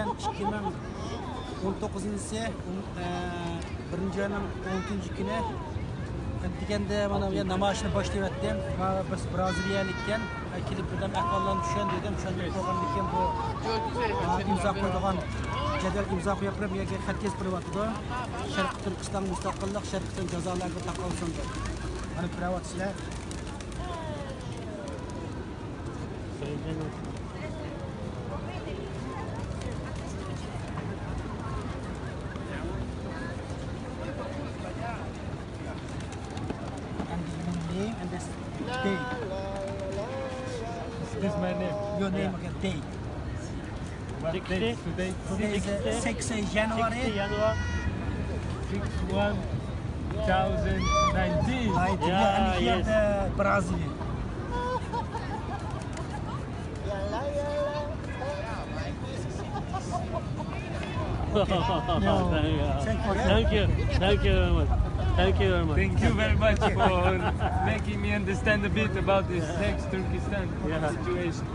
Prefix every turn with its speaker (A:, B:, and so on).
A: degan 2019-yil 1-ayning 10 kuni deganda mana bu namoyishni boshlayotdim. Biz Braziliyalikkan kelib birdan ahvollarni tushgan dedim. Shunday bo'lgan ekan bu imzo qo'ygan jadal imzo qo'yib bu yerga xat kesib qo'yapti. Sharq Turkiston mustaqillik, Sharqdan jazolarga taqolsin deb. Mana ko'ryapsizlar. And this day.
B: This is my name.
A: Your name again, day.
B: What date today?
A: Today is 6 January.
B: 6/1/2019.
A: And here the Brazil.
C: Thank you very much. Thank you very much.
B: Thank you very much for making me understand a bit about this East Turkestan situation.